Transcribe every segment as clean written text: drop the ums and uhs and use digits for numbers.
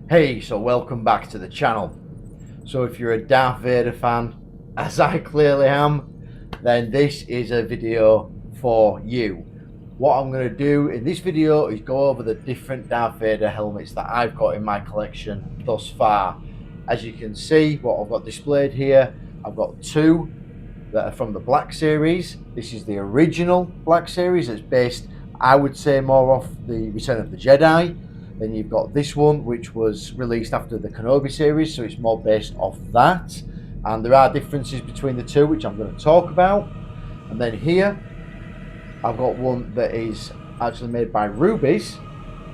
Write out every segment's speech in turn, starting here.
Hey, so welcome back to the channel. So if you're a Darth Vader fan, as I clearly am, then this is a video for you. What I'm going to do in this video is go over the different Darth Vader helmets that I've got in my collection thus far. As you can see, what I've got displayed here, I've got two that are from the Black Series. This is the original Black Series. It's based, I would say, more off the Return of the Jedi. Then you've got this one, which was released after the Kenobi series, so it's more based off that. And there are differences between the two, which I'm going to talk about. And then here, I've got one that is actually made by Rubies,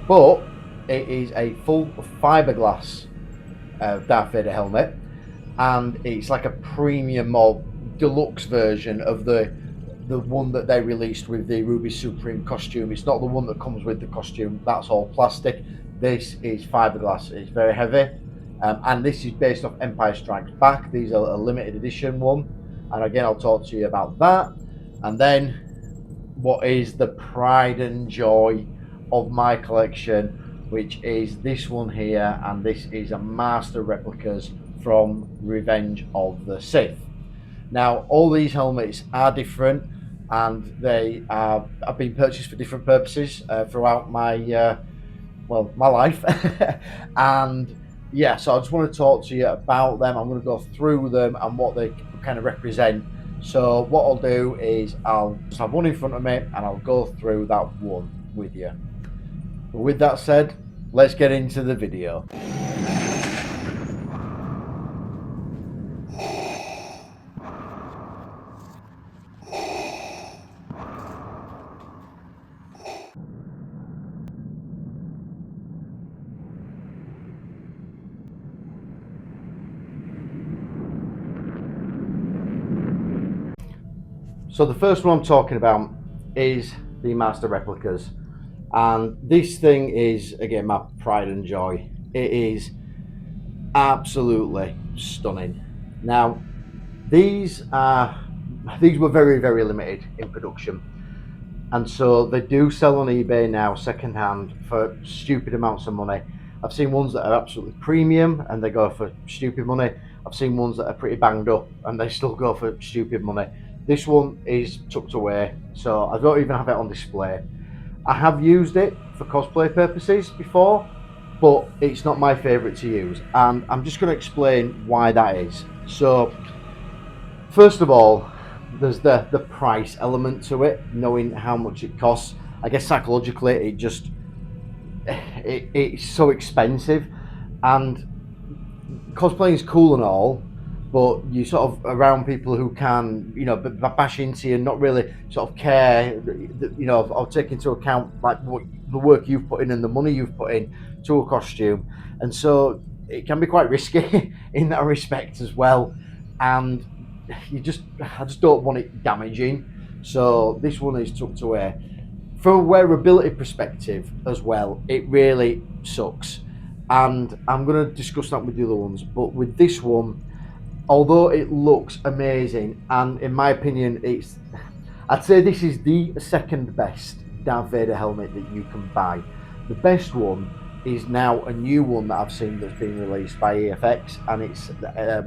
but it is a full fiberglass Darth Vader helmet, and it's like a premium or deluxe version of the one that they released with the Ruby Supreme costume. It's not the one that comes with the costume, that's all plastic. This is fiberglass. It's very heavy, and this is based off Empire Strikes Back. These are a limited edition one, and again I'll talk to you about that. And then what is the pride and joy of my collection, which is this one here, and this is a Master Replicas from Revenge of the Sith. Now, all these helmets are different, and they have been purchased for different purposes throughout my my life. And yeah, so I just want to talk to you about them. I'm going to go through them and what they kind of represent. So what I'll do is I'll just have one in front of me and I'll go through that one with you. But with that said, let's get into the video. So the first one I'm talking about is the Master Replicas, and this thing is, again, my pride and joy. It is absolutely stunning. Now, these were very limited in production, and so they do sell on eBay now secondhand for stupid amounts of money. I've seen ones that are absolutely premium and they go for stupid money. I've seen ones that are pretty banged up and they still go for stupid money. This one is tucked away, so I don't even have it on display. I have used it for cosplay purposes before, but it's not my favourite to use, and I'm just going to explain why that is. So, first of all, there's the price element to it, knowing how much it costs. I guess psychologically, it's so expensive, and cosplaying is cool and all, but you sort of around people who can, bash into you and not really sort of care, or take into account like what the work you've put in and the money you've put in to a costume, and so it can be quite risky in that respect as well. And I just don't want it damaging. So this one is tucked away. From a wearability perspective as well, it really sucks. And I'm going to discuss that with the other ones. But with this one, although it looks amazing, and in my opinion, I'd say this is the second best Darth Vader helmet that you can buy. The best one is now a new one that I've seen that's been released by EFX, and it's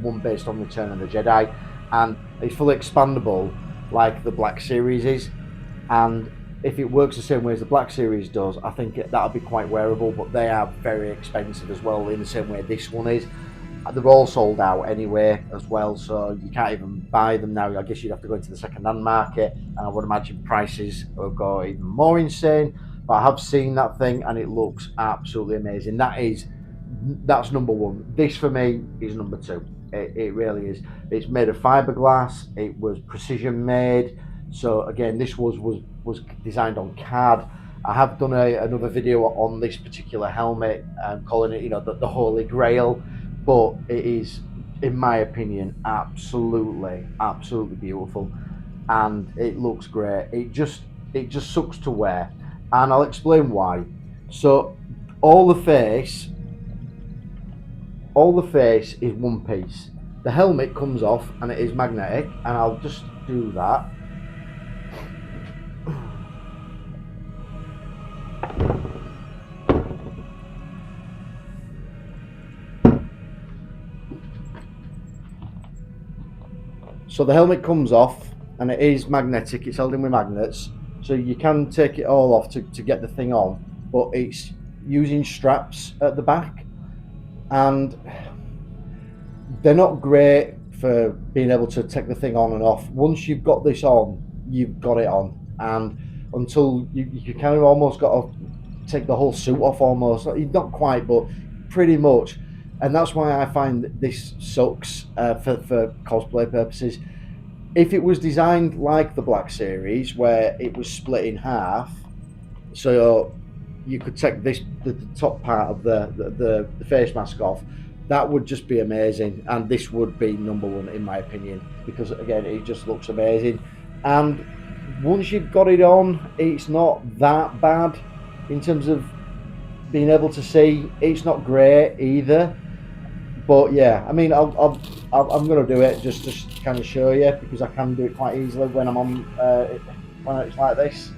one based on Return of the Jedi, and it's fully expandable like the Black Series is. And if it works the same way as the Black Series does, I think that'll be quite wearable, but they are very expensive as well, in the same way this one is. They're all sold out anyway as well, so you can't even buy them now. I guess you'd have to go into the second-hand market, and I would imagine prices will go even more insane. But I have seen that thing and it looks absolutely amazing. That's number one. This for me is number two. It really is. It's made of fiberglass. It was precision made. So again, this was designed on CAD. I have done another video on this particular helmet, calling it, the Holy Grail. But it is, in my opinion, absolutely beautiful, and it looks great. It just sucks to wear, and I'll explain why. So all the face is one piece. The helmet comes off and it is magnetic, and I'll just do that. So the helmet comes off, and it is magnetic. It's held in with magnets, so you can take it all off to get the thing on. But it's using straps at the back, and they're not great for being able to take the thing on and off. Once you've got this on, you've got it on, and until you kind of almost got to take the whole suit off, almost not quite, but pretty much. And that's why I find that this sucks for cosplay purposes. If it was designed like the Black Series, where it was split in half, so you could take the top part of the face mask off, that would just be amazing, and this would be number one in my opinion, because again, it just looks amazing. And once you've got it on, it's not that bad in terms of being able to see. It's not great either, but yeah, I mean, I'm going to do it just to kind of show you, because I can do it quite easily when I'm on when it's like this.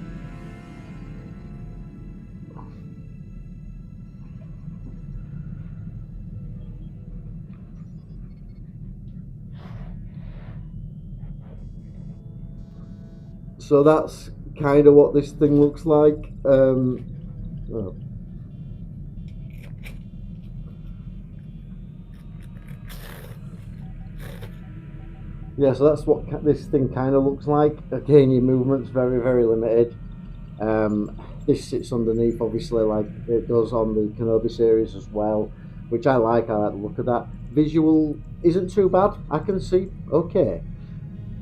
So that's kind of what this thing looks like. Oh. Yeah, so that's what this thing kind of looks like. Again, your movement's very, very limited. This sits underneath, obviously, like it does on the Kenobi series as well, which I like. I like the look of that. Visual isn't too bad. I can see okay.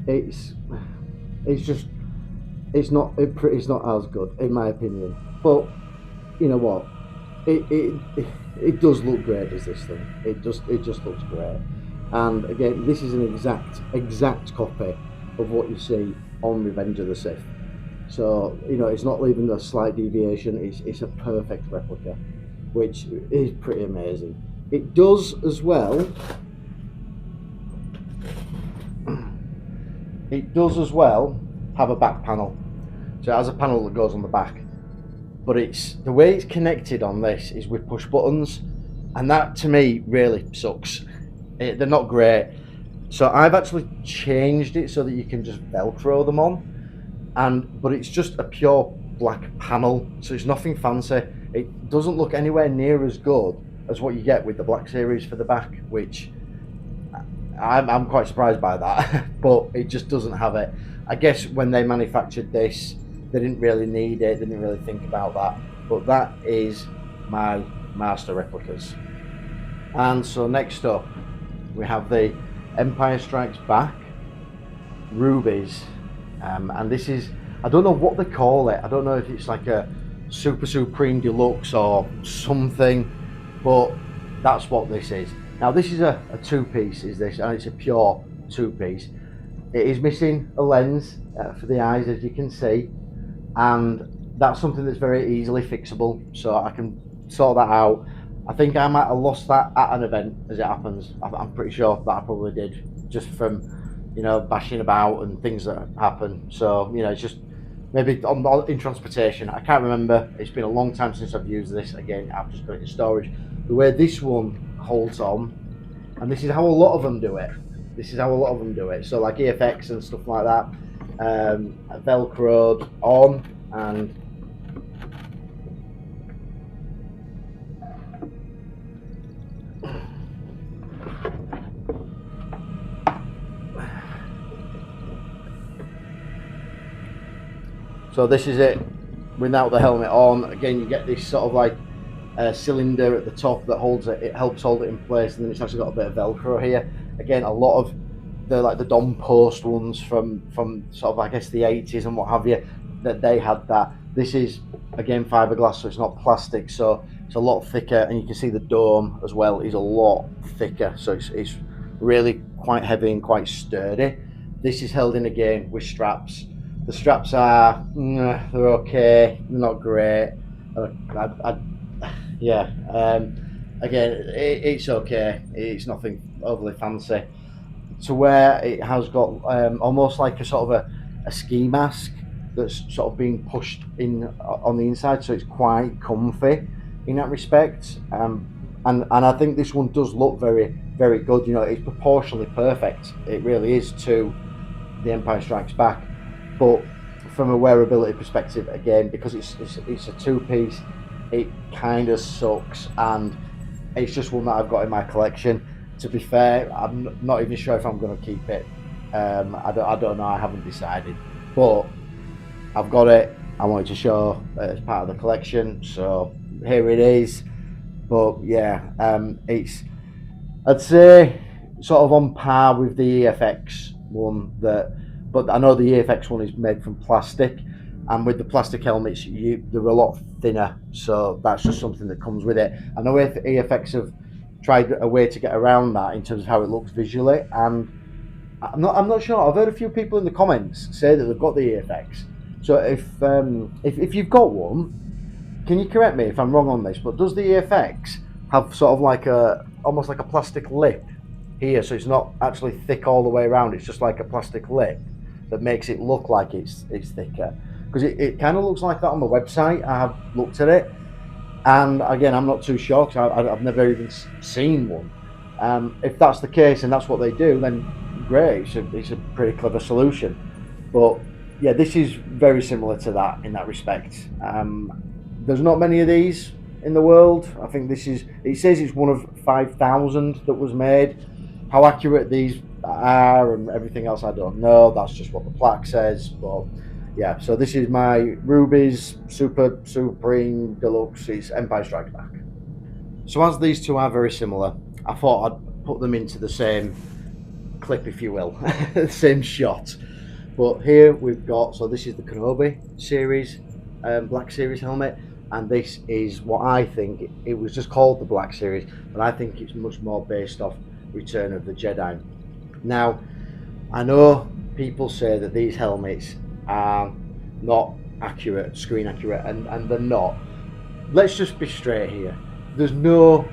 It's just it's not as good in my opinion. But you know what? It does look great as this thing. It just looks great. And again, this is an exact copy of what you see on Revenge of the Sith. So you know, it's not leaving a slight deviation. It's a perfect replica, which is pretty amazing. It does as well. It does as well have a back panel. So it has a panel that goes on the back, but it's the way it's connected on this is with push buttons, and that to me really sucks. They're not great. So I've actually changed it so that you can just Velcro them on, but it's just a pure black panel, so it's nothing fancy. It doesn't look anywhere near as good as what you get with the Black Series for the back, which I'm quite surprised by that. But it just doesn't have it. I guess when they manufactured this, they didn't really need it. They didn't really think about that. But that is my Master Replicas. And so next up, we have the Empire Strikes Back Rubies, and this is, I don't know what they call it. I don't know if it's like a Super Supreme Deluxe or something, but that's what this is. Now this is a two-piece, is this, and it's a pure two-piece. It is missing a lens for the eyes, as you can see, and that's something that's very easily fixable, so I can sort that out. I think I might have lost that at an event, as it happens. I'm pretty sure that I probably did, just from, you know, bashing about and things that happen. So, you know, it's just maybe in transportation. I can't remember. It's been a long time since I've used this. Again, I've just got it in storage. The way this one holds on, and this is how a lot of them do it. This is how a lot of them do it. So like EFX and stuff like that, Velcroed on, and so this is it without the helmet on. Again, you get this sort of like cylinder at the top that holds it. It helps hold it in place, and then it's actually got a bit of Velcro here. Again, a lot of the Dom Post ones from sort of, I guess, the 80s and what have you, that they had that. This is again fiberglass, so it's not plastic, so it's a lot thicker, and you can see the dome as well is a lot thicker, so it's really quite heavy and quite sturdy. This is held in again with straps. The straps are they're okay, they're not great. Yeah, again, it's okay. It's nothing overly fancy. To wear, it has got almost like a sort of a ski mask that's sort of being pushed in on the inside, so it's quite comfy in that respect. And I think this one does look very very good. You know, it's proportionally perfect. It really is to The Empire Strikes Back. But from a wearability perspective, again, because it's a two-piece, it kind of sucks, and it's just one that I've got in my collection. To be fair, I'm not even sure if I'm going to keep it. I don't know. I haven't decided, but I've got it. I wanted to show as part of the collection, so here it is. But yeah, it's, I'd say, sort of on par with the EFX one. But I know the EFX one is made from plastic, and with the plastic helmets, they're a lot thinner. So that's just something that comes with it. I know if EFX have tried a way to get around that in terms of how it looks visually, and I'm not sure. I've heard a few people in the comments say that they've got the EFX. So if you've got one, can you correct me if I'm wrong on this? But does the EFX have sort of like almost like a plastic lip here, so it's not actually thick all the way around? It's just like a plastic lip that makes it look like it's thicker. Because it kind of looks like that on the website. I have looked at it, and again, I'm not too sure because I've never even seen one. If that's the case and that's what they do, then great. It's a pretty clever solution. But yeah, this is very similar to that in that respect. There's not many of these in the world. I think this is. It says it's one of 5,000 that was made. How accurate these are and everything else, I don't know. That's just what the plaque says. But yeah, so this is my Rubies Super Supreme Deluxe. It's Empire Strikes Back. So as these two are very similar, I thought I'd put them into the same clip, if you will, the same shot. But here we've got, so this is the Kenobi series, Black Series helmet, and this is what I think, it was just called the Black Series, but I think it's much more based off Return of the Jedi. Now, I know people say that these helmets are not accurate, screen accurate, and they're not. Let's just be straight here. There's no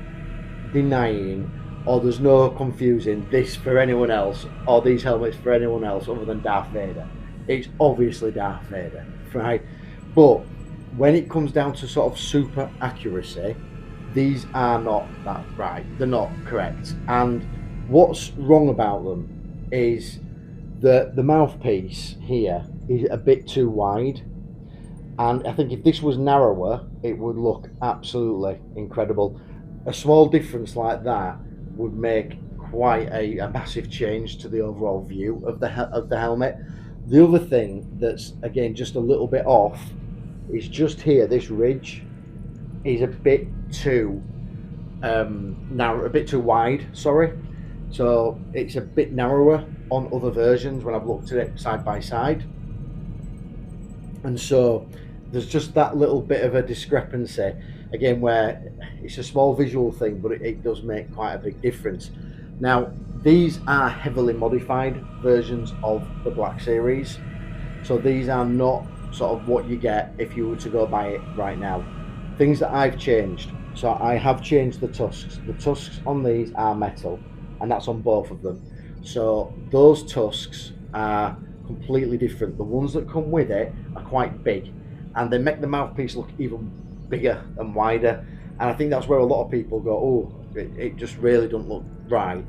denying or there's no confusing this for anyone else or these helmets for anyone else other than Darth Vader. It's obviously Darth Vader, right? But when it comes down to sort of super accuracy, these are not that right. They're not correct. And what's wrong about them is that the mouthpiece here is a bit too wide. And I think if this was narrower, it would look absolutely incredible. A small difference like that would make quite a massive change to the overall view of the helmet. The other thing that's again just a little bit off is just here. This ridge is a bit too narrow, a bit too wide. Sorry, so it's a bit narrower on other versions when I've looked at it side by side, and so there's just that little bit of a discrepancy again where it's a small visual thing, but it does make quite a big difference. Now, these are heavily modified versions of the Black Series, so these are not sort of what you get if you were to go buy it right now. Things that I've changed. So I have changed the tusks. The tusks on these are metal, and that's on both of them. So those tusks are completely different. The ones that come with it are quite big, and they make the mouthpiece look even bigger and wider. And I think that's where a lot of people go, oh, it just really doesn't look right.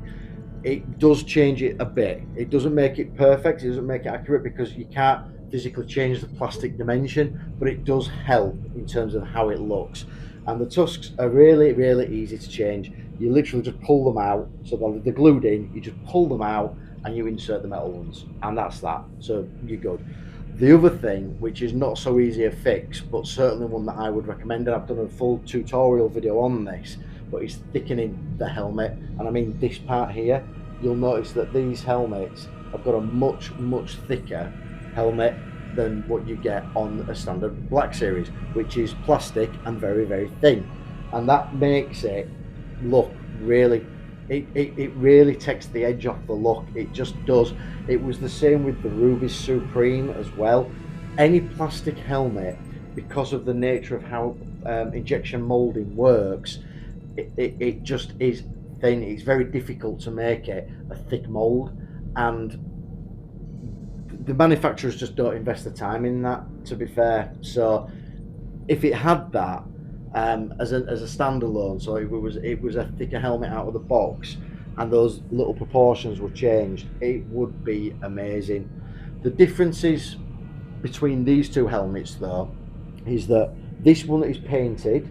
It does change it a bit. It doesn't make it perfect. It doesn't make it accurate because you can't physically change the plastic dimension, but it does help in terms of how it looks. And the tusks are really, really easy to change. You literally just pull them out. So they're glued in. You just pull them out and you insert the metal ones. And that's that. So you're good. The other thing, which is not so easy a fix, but certainly one that I would recommend, and I've done a full tutorial video on this, but it's thickening the helmet. And I mean this part here, you'll notice that these helmets have got a much, much thicker helmet than what you get on a standard Black Series, which is plastic and very, very thin. And that makes it look really, it really takes the edge off the look. It just does. It was the same with the Rubies Supreme as well. Any plastic helmet, because of the nature of how injection molding works, it just is thin. It's very difficult to make it a thick mold, and the manufacturers just don't invest the time in that, to be fair. So if it had that as a standalone, so it was a thicker helmet out of the box, and those little proportions were changed, it would be amazing. The differences between these two helmets, though, is that this one is painted,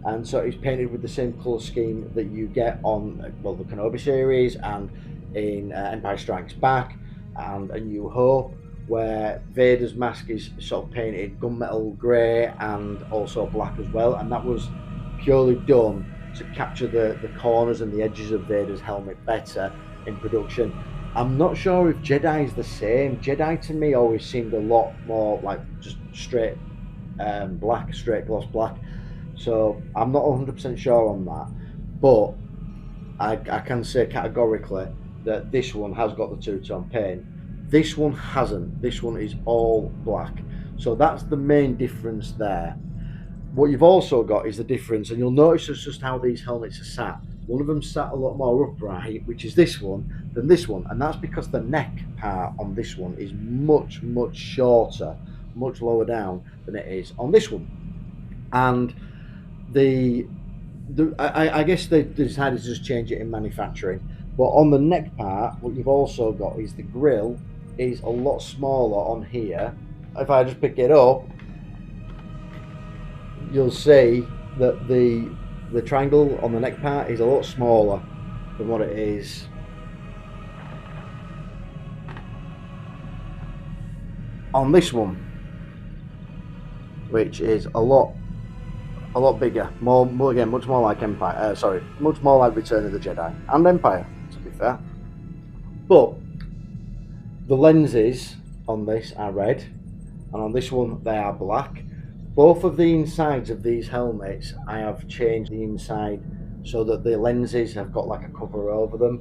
and so it's painted with the same colour scheme that you get on, well, the Kenobi series and in Empire Strikes Back and A New Hope, where Vader's mask is sort of painted gunmetal grey and also black as well, and that was purely done to capture the corners and the edges of Vader's helmet better in production. I'm not sure if Jedi is the same. Jedi to me always seemed a lot more like just straight black, straight gloss black. So I'm not 100% sure on that, but I can say categorically that this one has got the two-tone paint. This one hasn't. This one is all black. So that's the main difference there. What you've also got is the difference, and you'll notice just how these helmets are sat. One of them sat a lot more upright, which is this one, than this one, and that's because the neck part on this one is much, much shorter, much lower down than it is on this one. And I guess they decided to just change it in manufacturing. But on the neck part, what you've also got is the grill is a lot smaller on here. If I just pick it up, you'll see that the triangle on the neck part is a lot smaller than what it is on this one, which is a lot bigger, more again, much more like Empire. Much more like Return of the Jedi and Empire, to be fair. But the lenses on this are red, and on this one they are black. Both of the insides of these helmets, I have changed the inside so that the lenses have got like a cover over them,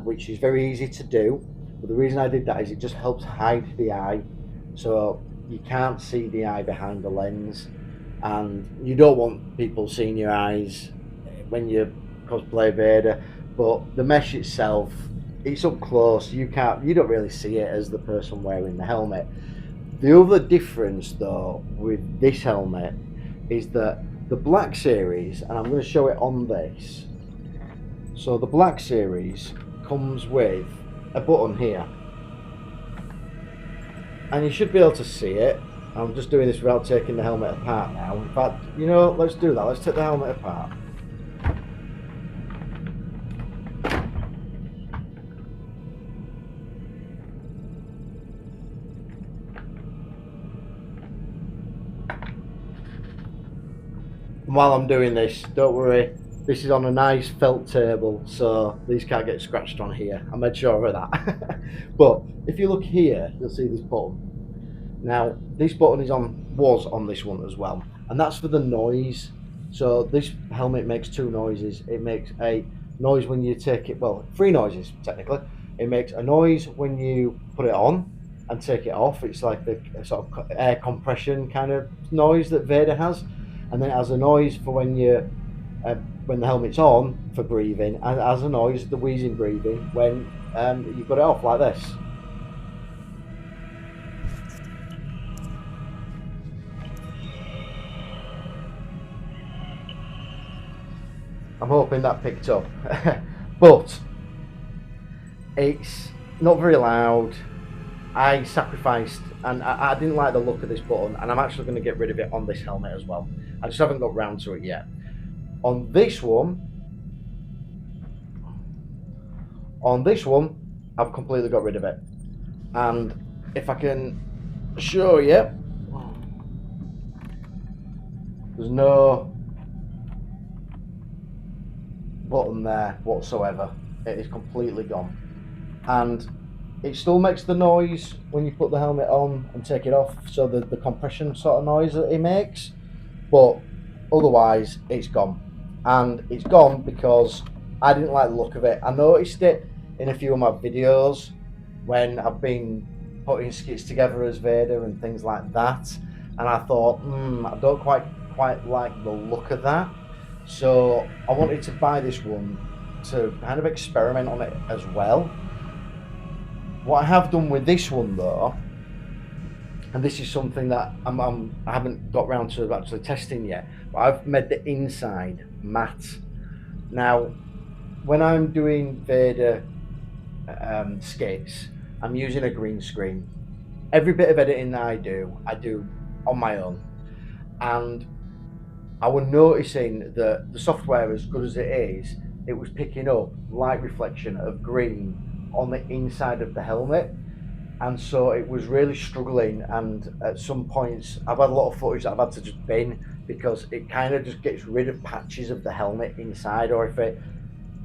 which is very easy to do. But the reason I did that is it just helps hide the eye, so you can't see the eye behind the lens, and you don't want people seeing your eyes when you cosplay Vader. But the mesh itself, it's up close. You don't really see it as the person wearing the helmet. The other difference, though, with this helmet is that the Black Series, and I'm going to show it on this. So the Black Series comes with a button here, and you should be able to see it. I'm just doing this without taking the helmet apart now. In fact, let's do that. Let's take the helmet apart. And while I'm doing this, don't worry, this is on a nice felt table, so these can't get scratched on here. I made sure of that. But if you look here, you'll see this button. Now, this button was on this one as well, and that's for the noise. So this helmet makes two noises. It makes a noise when you take it, well, three noises technically. It makes a noise when you put it on and take it off. It's like the sort of air compression kind of noise that Vader has, and then it has a noise for when the helmet's on for breathing, and it has a noise, the wheezing breathing, when you've got it off like this. I'm hoping that picked up. But it's not very loud. I sacrificed, and I didn't like the look of this button, and I'm actually going to get rid of it on this helmet as well. I just haven't got round to it yet. On this one, I've completely got rid of it. And if I can show you, there's no button there whatsoever. It is completely gone, and it still makes the noise when you put the helmet on and take it off, so the compression sort of noise that it makes, but otherwise it's gone. And it's gone because I didn't like the look of it. I noticed it in a few of my videos when I've been putting skits together as Vader and things like that, and I thought, I don't quite like the look of that. So I wanted to buy this one to kind of experiment on it as well. What I have done with this one though, and this is something that I haven't got round to actually testing yet, but I've made the inside matte. Now, when I'm doing Vader skits, I'm using a green screen. Every bit of editing that I do on my own. And I was noticing that the software, as good as it was picking up light reflection of green on the inside of the helmet. And so it was really struggling. And at some points, I've had a lot of footage that I've had to just bin because it kind of just gets rid of patches of the helmet inside, or if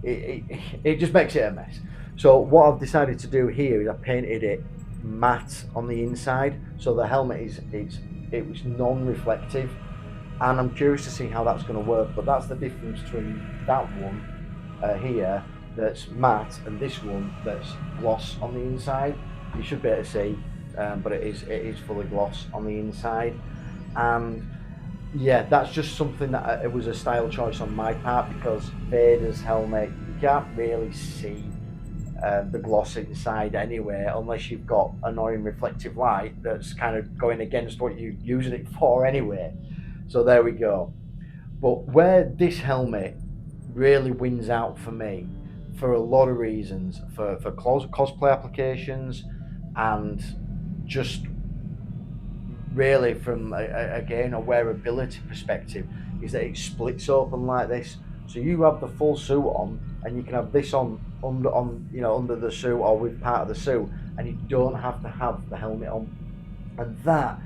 it just makes it a mess. So what I've decided to do here is I painted it matte on the inside, so the helmet it was non-reflective, and I'm curious to see how that's going to work. But that's the difference between that one here that's matte and this one that's gloss on the inside. You should be able to see, but it is fully gloss on the inside, and yeah, that's just something that it was a style choice on my part because Vader's helmet, you can't really see the gloss inside anyway, unless you've got annoying reflective light that's kind of going against what you're using it for anyway. So there we go. But where this helmet really wins out for me, for a lot of reasons, for cosplay applications, and just really from again a wearability perspective, is that it splits open like this, so you have the full suit on and you can have this on under the suit or with part of the suit, and you don't have to have the helmet on. And that,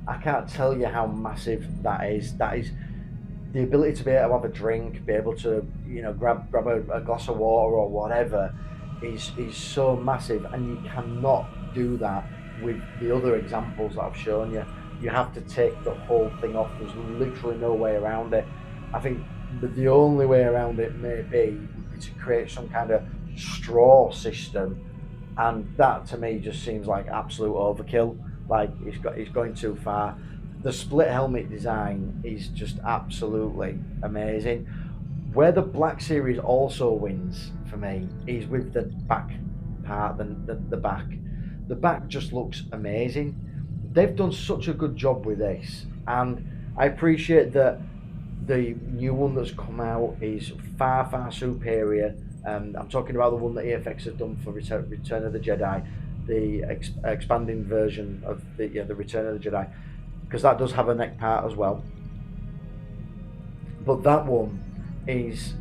I can't tell you how massive that is. That is the ability to be able to have a drink, be able to grab a glass of water or whatever, is so massive, and you cannot do that with the other examples that I've shown you. You have to take the whole thing off. There's literally no way around it. I think the only way around it may be to create some kind of straw system, and that to me just seems like absolute overkill. Like it's going too far. The split helmet design is just absolutely amazing. Where the Black Series also wins for me is with the back part, the back. The back just looks amazing. They've done such a good job with this, and I appreciate that the new one that's come out is far superior. I'm talking about the one that EFX have done for Return of the Jedi, the expanding version of the Return of the Jedi, because that does have a neck part as well. But that one is,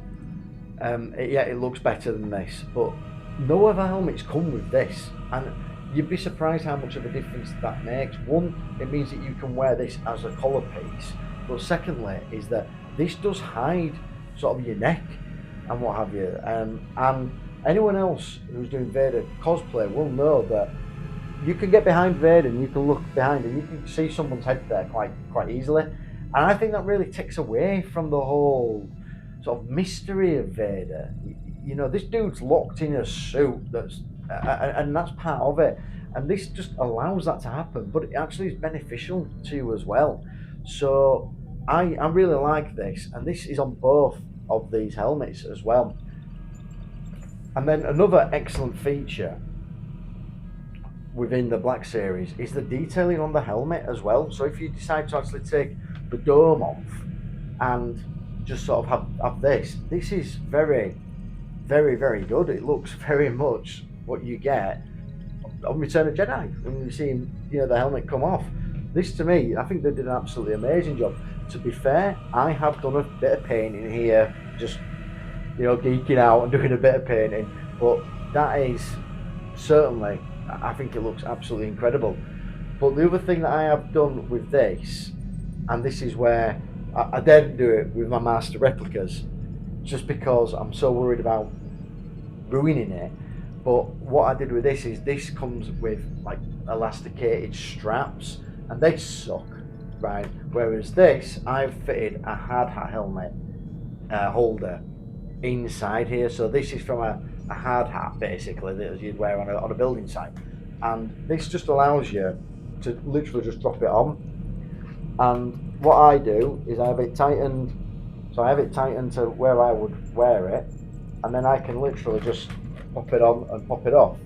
it looks better than this. But no other helmets come with this, and you'd be surprised how much of a difference that makes. One, it means that you can wear this as a collar piece, but secondly, is that this does hide sort of your neck and what have you. And anyone else who's doing Vader cosplay will know that you can get behind Vader and you can look behind and you can see someone's head there quite easily. And I think that really takes away from the whole sort of mystery of Vader. This dude's locked in a suit and that's part of it. And this just allows that to happen, but it actually is beneficial to you as well. So I really like this, and this is on both of these helmets as well. And then another excellent feature within the Black Series is the detailing on the helmet as well. So if you decide to actually take the dome off and just sort of have this is very good. It looks very much what you get on Return of Jedi when you see the helmet come off. This to me, I think they did an absolutely amazing job. To be fair, I have done a bit of painting here, just geeking out and doing a bit of painting, but that is certainly, I think it looks absolutely incredible. But the other thing that I have done with this, and this is where I didn't do it with my Master Replicas, just because I'm so worried about ruining it. But what I did with this is this comes with like elasticated straps, and they suck, right? Whereas this, I've fitted a hard hat helmet holder inside here. So this is from a hard hat basically that you'd wear on a building site, and this just allows you to literally just drop it on. And what I do is I have it tightened, so I have it tightened to where I would wear it, and then I can literally just pop it on and pop it off,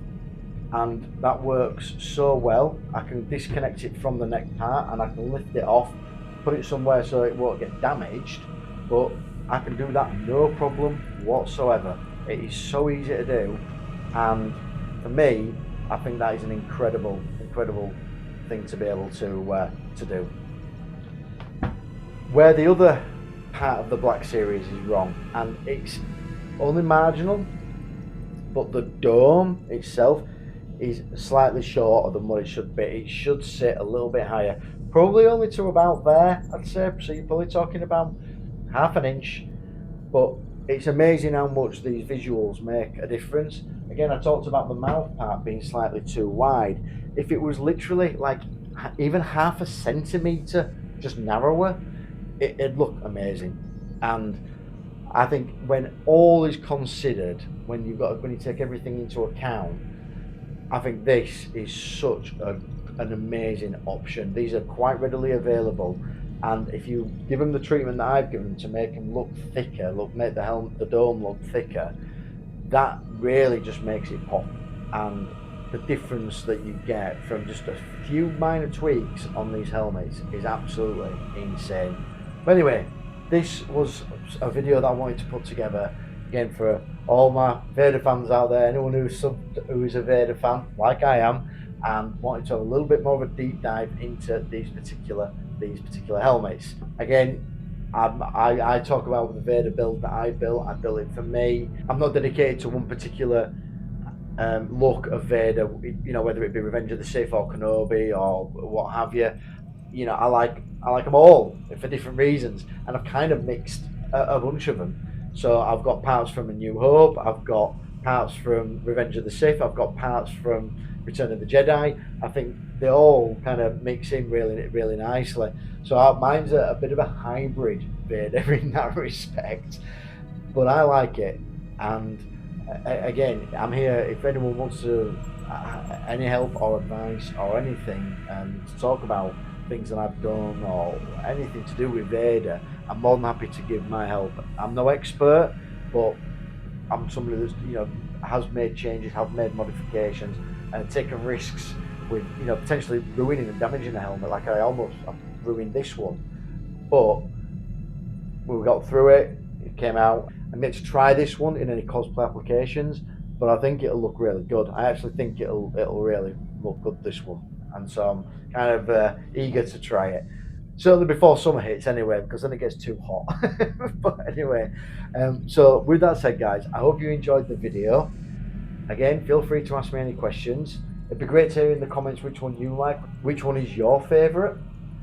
and that works so well. I can disconnect it from the neck part and I can lift it off, put it somewhere so it won't get damaged, but I can do that no problem whatsoever. It is so easy to do, and for me, I think that is an incredible thing to be able to do. Where the other part of the Black Series is wrong, and it's only marginal, but the dome itself is slightly shorter than what it should be. It should sit a little bit higher, probably only to about there, I'd say. So you're probably talking about half an inch, but it's amazing how much these visuals make a difference. Again, I talked about the mouth part being slightly too wide. If it was literally like even half a centimetre just narrower, it'd look amazing. And I think when all is considered, when you take everything into account, I think this is such an amazing option. These are quite readily available, and if you give them the treatment that I've given them to make them look thicker, make the dome look thicker, that really just makes it pop. And the difference that you get from just a few minor tweaks on these helmets is absolutely insane. But anyway, this was a video that I wanted to put together again for all my Vader fans out there, anyone who is a Vader fan like I am, and wanted to have a little bit more of a deep dive into these particular helmets. Again, I talk about the Vader build that I built. I built it for me. I'm not dedicated to one particular look of Vader, whether it be Revenge of the Sith or Kenobi or what have you. I like them all for different reasons, and I've kind of mixed a bunch of them. So I've got parts from A New Hope, I've got parts from Revenge of the Sith, I've got parts from Return of the Jedi. I think they all kind of mix in really nicely. So mine's a bit of a hybrid Vader in that respect, but I like it. And again, I'm here if anyone wants to any help or advice or anything to talk about things that I've done or anything to do with Vader, I'm more than happy to give my help. I'm no expert, but I'm somebody that's has made changes, have made modifications, and taken risks with potentially ruining and damaging a helmet. Like I almost ruined this one, but we got through it. It came out. I'm going to try this one in any cosplay applications, but I think it'll look really good. I actually think it'll really look good, this one, and so I'm kind of eager to try it. Certainly before summer hits anyway, because then it gets too hot. But anyway, so with that said, guys, I hope you enjoyed the video. Again, feel free to ask me any questions. It'd be great to hear in the comments which one you like, which one is your favourite.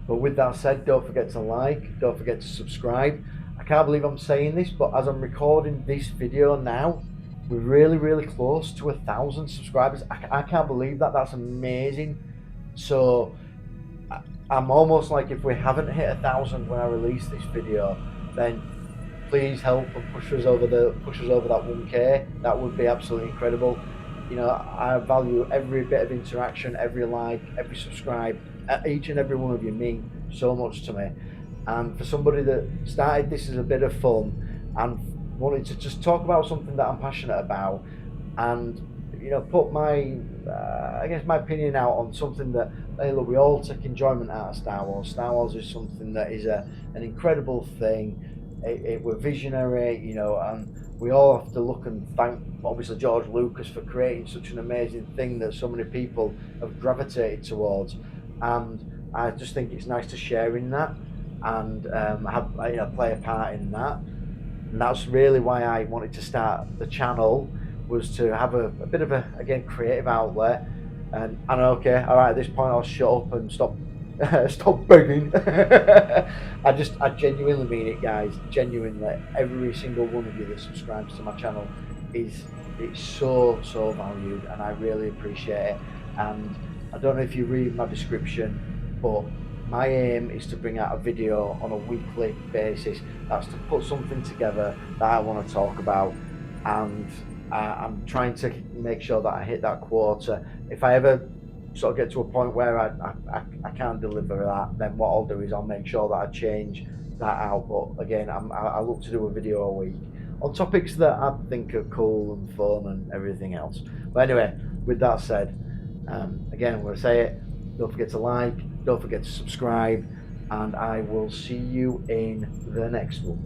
But with that said, don't forget to like, don't forget to subscribe. I can't believe I'm saying this, but as I'm recording this video now, we're really close to 1,000 subscribers. I can't believe that. That's amazing. So I'm almost like, if we haven't hit 1,000 when I release this video, then please help and push us over that 1K. That would be absolutely incredible. I value every bit of interaction, every like, every subscribe. Each and every one of you mean so much to me. And for somebody that started this as a bit of fun and wanted to just talk about something that I'm passionate about, and put my my opinion out on something that, hey, look, we all take enjoyment out of Star Wars. Star Wars is something that is an incredible thing. We're visionary, and we all have to look and thank, obviously, George Lucas for creating such an amazing thing that so many people have gravitated towards. And I just think it's nice to share in that and play a part in that. And that's really why I wanted to start the channel, was to have a bit of a creative outlet. And okay, all right, at this point I'll shut up and stop begging. I genuinely mean it, guys. Genuinely, every single one of you that subscribes to my channel it's so valued, and I really appreciate it. And I don't know if you read my description, but my aim is to bring out a video on a weekly basis. That's to put something together that I want to talk about, and I'm trying to make sure that I hit that quota. If I ever sort of get to a point where I can't deliver that, then what I'll do is I'll make sure that I change that out. But again, I look to do a video a week on topics that I think are cool and fun and everything else. But anyway, with that said, again, I'm going to say it, don't forget to like, don't forget to subscribe, and I will see you in the next one.